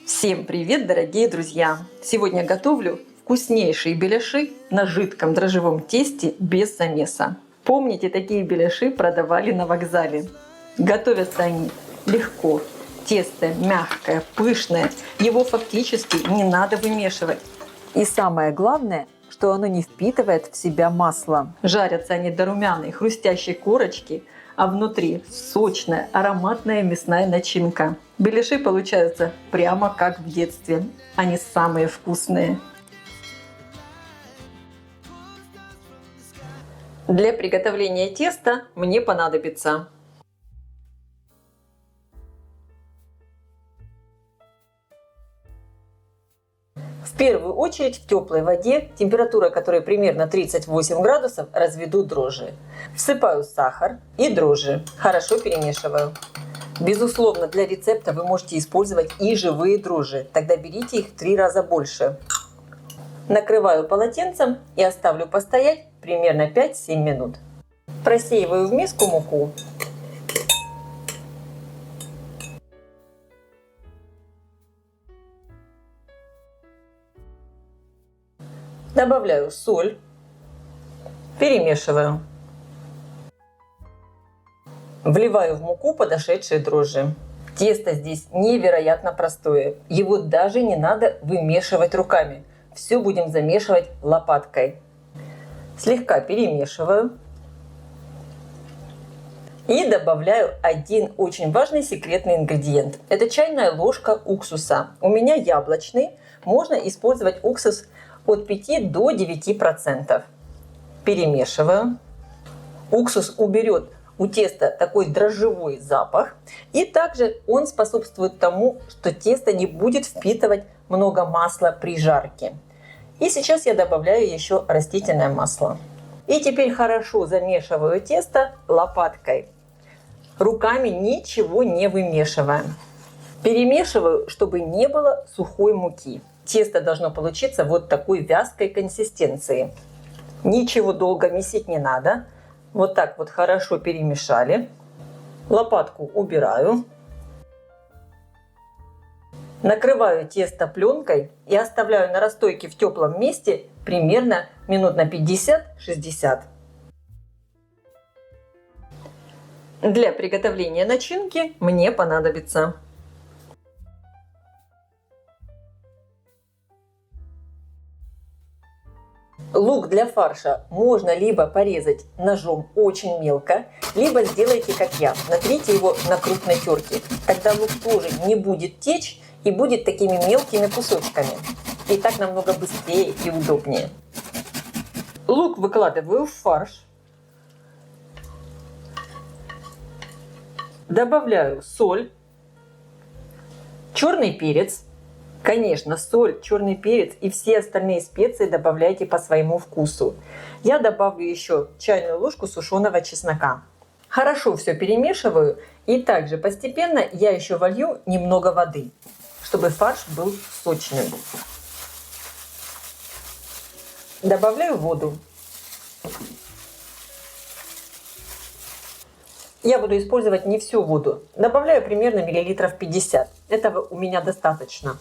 Всем привет, дорогие друзья! Сегодня готовлю вкуснейшие беляши на жидком дрожжевом тесте без замеса. Помните, такие беляши продавали на вокзале. Готовятся они легко. Тесто мягкое, пышное. Его фактически не надо вымешивать. И самое главное, что оно не впитывает в себя масло. Жарятся они до румяной хрустящей корочки, а внутри сочная ароматная мясная начинка. Беляши получаются прямо как в детстве. Они самые вкусные. Для приготовления теста мне понадобится в первую очередь в теплой воде, температура которой примерно 38 градусов, разведу дрожжи. Всыпаю сахар и дрожжи. Хорошо перемешиваю. Безусловно, для рецепта вы можете использовать и живые дрожжи. Тогда берите их в 3 раза больше. Накрываю полотенцем и оставлю постоять примерно 5-7 минут. Просеиваю в миску муку. Добавляю соль. Перемешиваю. Вливаю в муку подошедшие дрожжи. Тесто здесь невероятно простое. Его даже не надо вымешивать руками. Все будем замешивать лопаткой. Слегка перемешиваю. И добавляю один очень важный секретный ингредиент. Это чайная ложка уксуса. У меня яблочный. Можно использовать уксус от 5 до 9%. Перемешиваю. Уксус уберет у теста такой дрожжевой запах. И также он способствует тому, что тесто не будет впитывать много масла при жарке. И сейчас я добавляю еще растительное масло. И теперь хорошо замешиваю тесто лопаткой. Руками ничего не вымешиваем. Перемешиваю, чтобы не было сухой муки. Тесто должно получиться вот такой вязкой консистенции. Ничего долго месить не надо. Вот так вот хорошо перемешали. Лопатку убираю. Накрываю тесто пленкой и оставляю на расстойке в теплом месте примерно минут на 50-60. Для приготовления начинки мне понадобится лук для фарша можно либо порезать ножом очень мелко, либо сделайте как я, натрите его на крупной терке. Тогда лук тоже не будет течь и будет такими мелкими кусочками. И так намного быстрее и удобнее. Лук выкладываю в фарш. Добавляю соль, черный перец. Конечно, соль, черный перец и все остальные специи добавляйте по своему вкусу. Я добавлю еще чайную ложку сушеного чеснока. Хорошо все перемешиваю и также постепенно я еще волью немного воды, чтобы фарш был сочным. Добавляю воду. Я буду использовать не всю воду. Добавляю примерно миллилитров 50. Этого у меня достаточно.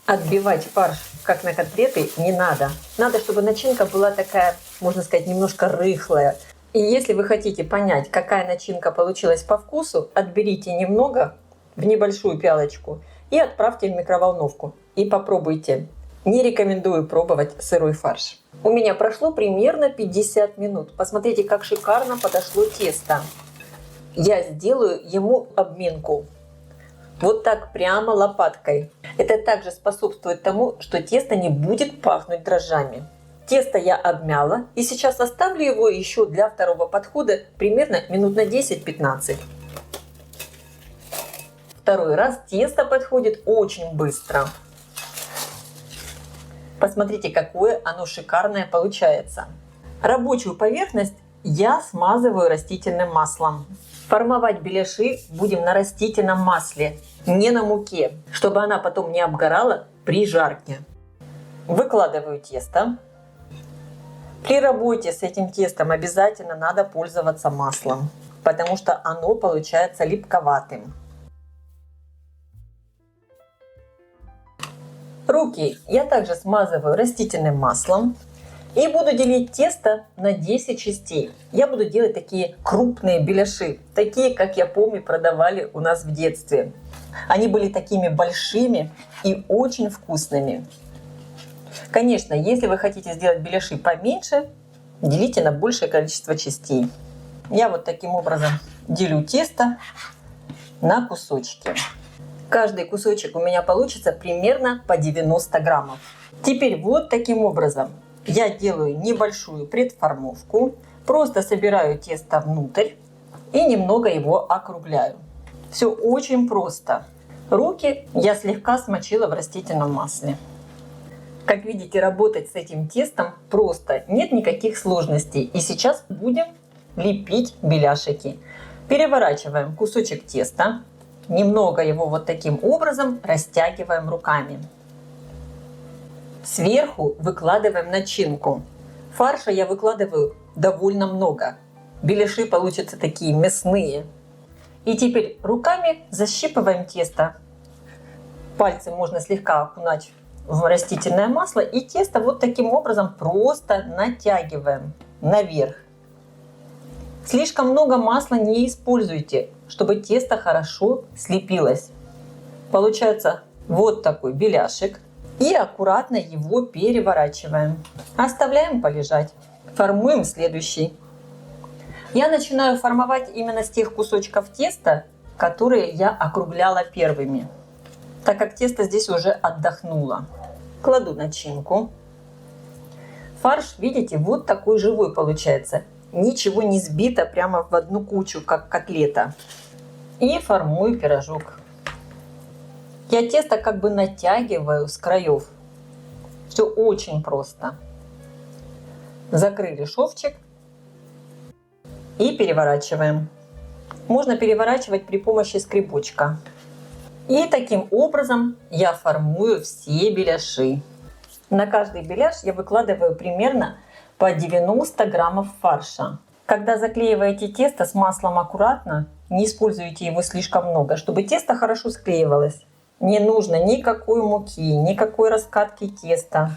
Отбивать фарш, как на котлеты, не надо. Надо, чтобы начинка была такая, можно сказать, немножко рыхлая. И если вы хотите понять, какая начинка получилась по вкусу, отберите немного в небольшую пиалочку и отправьте в микроволновку. И попробуйте. Не рекомендую пробовать сырой фарш. У меня прошло примерно 50 минут. Посмотрите, как шикарно подошло тесто. Я сделаю ему обминку. Вот так прямо лопаткой. Это также способствует тому, что тесто не будет пахнуть дрожжами. Тесто я обмяла и сейчас оставлю его еще для второго подхода примерно минут на 10-15. Второй раз тесто подходит очень быстро. Посмотрите, какое оно шикарное получается. Рабочую поверхность я смазываю растительным маслом. Формовать беляши будем на растительном масле, не на муке, чтобы она потом не обгорала при жарке. Выкладываю тесто. При работе с этим тестом обязательно надо пользоваться маслом, потому что оно получается липковатым. Руки я также смазываю растительным маслом. И буду делить тесто на 10 частей. Я буду делать такие крупные беляши, такие, как я помню, продавали у нас в детстве. Они были такими большими и очень вкусными. Конечно, если вы хотите сделать беляши поменьше, делите на большее количество частей. Я вот таким образом делю тесто на кусочки. Каждый кусочек у меня получится примерно по 90 граммов. Теперь вот таким образом я делаю небольшую предформовку, просто собираю тесто внутрь и немного его округляю. Все очень просто. Руки я слегка смочила в растительном масле. Как видите, работать с этим тестом просто, нет никаких сложностей. И сейчас будем лепить беляшики. Переворачиваем кусочек теста, немного его вот таким образом растягиваем руками. Сверху выкладываем начинку. Фарша я выкладываю довольно много. Беляши получатся такие мясные. И теперь руками защипываем тесто. Пальцы можно слегка окунать в растительное масло. И тесто вот таким образом просто натягиваем наверх. Слишком много масла не используйте, чтобы тесто хорошо слепилось. Получается вот такой беляшек. И аккуратно его переворачиваем. Оставляем полежать. Формуем следующий. Я начинаю формовать именно с тех кусочков теста, которые я округляла первыми, так как тесто здесь уже отдохнуло. Кладу начинку. Фарш, видите, вот такой живой получается. Ничего не сбито прямо в одну кучу, как котлета. И формую пирожок. Я тесто как бы натягиваю с краев. Все очень просто. Закрыли шовчик и переворачиваем. Можно переворачивать при помощи скребочка. И таким образом я формую все беляши. На каждый беляш я выкладываю примерно по 90 граммов фарша. Когда заклеиваете тесто с маслом аккуратно, не используйте его слишком много, чтобы тесто хорошо склеивалось. Не нужно никакой муки, никакой раскатки теста.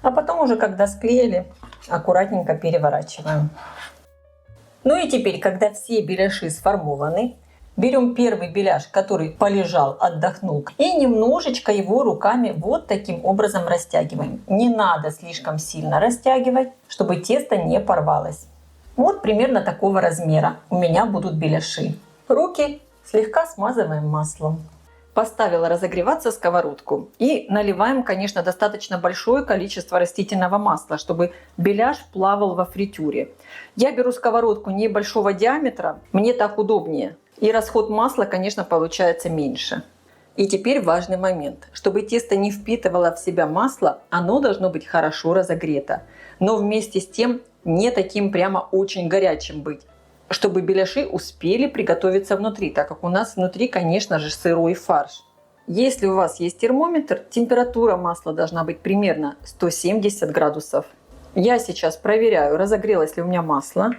А потом уже, когда склеили, аккуратненько переворачиваем. Ну и теперь, когда все беляши сформованы, берем первый беляш, который полежал, отдохнул, и немножечко его руками вот таким образом растягиваем. Не надо слишком сильно растягивать, чтобы тесто не порвалось. Вот примерно такого размера у меня будут беляши. Руки слегка смазываем маслом. Поставила разогреваться сковородку и наливаем, конечно, достаточно большое количество растительного масла, чтобы беляш плавал во фритюре. Я беру сковородку небольшого диаметра, мне так удобнее. И расход масла, конечно, получается меньше. И теперь важный момент. Чтобы тесто не впитывало в себя масло, оно должно быть хорошо разогрето. Но вместе с тем не таким прямо очень горячим быть, чтобы беляши успели приготовиться внутри, так как у нас внутри, конечно же, сырой фарш. Если у вас есть термометр, температура масла должна быть примерно 170 градусов. Я сейчас проверяю, разогрелось ли у меня масло.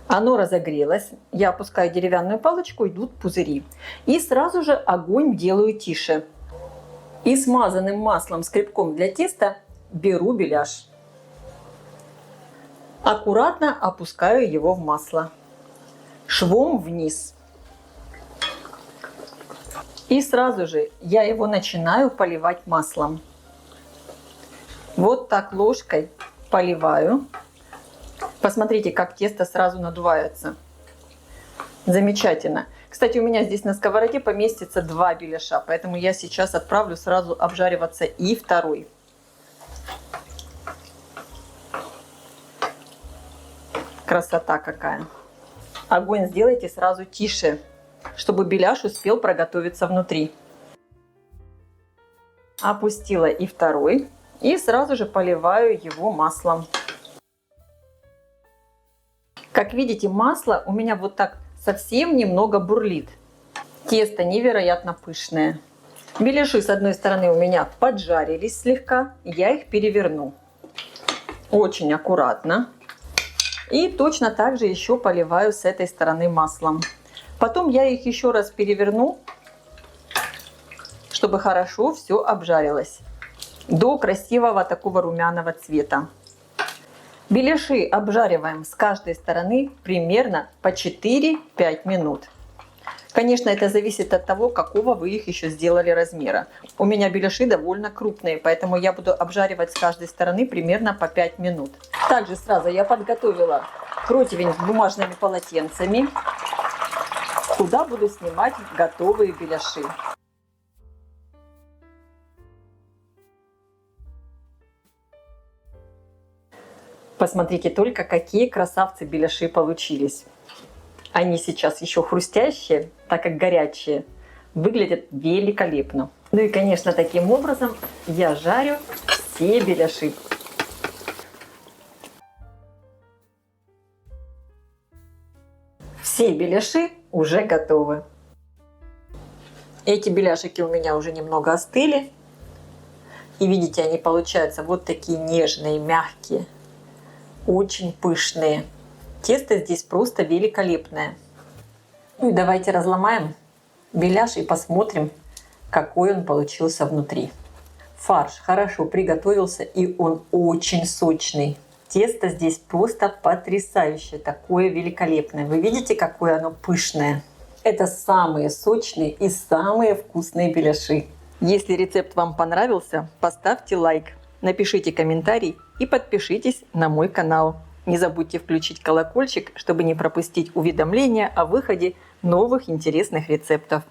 Оно разогрелось. Я опускаю деревянную палочку, идут пузыри. И сразу же огонь делаю тише. И смазанным маслом скребком для теста беру беляш. Аккуратно опускаю его в масло. Швом вниз. И сразу же я его начинаю поливать маслом. Вот так ложкой поливаю. Посмотрите, как тесто сразу надувается. Замечательно. Кстати, у меня здесь на сковороде поместится 2 беляша, поэтому я сейчас отправлю сразу обжариваться и второй. Красота какая! Огонь сделайте сразу тише, чтобы беляш успел проготовиться внутри. Опустила и второй. И сразу же поливаю его маслом. Как видите, масло у меня вот так совсем немного бурлит. Тесто невероятно пышное. Беляши с одной стороны у меня поджарились слегка. Я их переверну. Очень аккуратно. И точно так же еще поливаю с этой стороны маслом. Потом я их еще раз переверну, чтобы хорошо все обжарилось. до красивого такого румяного цвета. Беляши обжариваем с каждой стороны примерно по 4-5 минут. Конечно, это зависит от того, какого вы их еще сделали размера. У меня беляши довольно крупные, поэтому я буду обжаривать с каждой стороны примерно по 5 минут. Также сразу я подготовила противень с бумажными полотенцами, куда буду снимать готовые беляши. Посмотрите только, какие красавцы беляши получились. Они сейчас еще хрустящие, так как горячие, выглядят великолепно. Ну и, конечно, таким образом я жарю все беляши. Все беляши уже готовы. Эти беляшики у меня уже немного остыли. И видите, они получаются вот такие нежные, мягкие. Очень пышные. Тесто здесь просто великолепное. Ну и давайте разломаем беляш и посмотрим, какой он получился внутри. Фарш хорошо приготовился и он очень сочный. Тесто здесь просто потрясающее, такое великолепное. Вы видите, какое оно пышное? Это самые сочные и самые вкусные беляши. Если рецепт вам понравился, поставьте лайк, напишите комментарий и подпишитесь на мой канал. Не забудьте включить колокольчик, чтобы не пропустить уведомления о выходе новых интересных рецептов.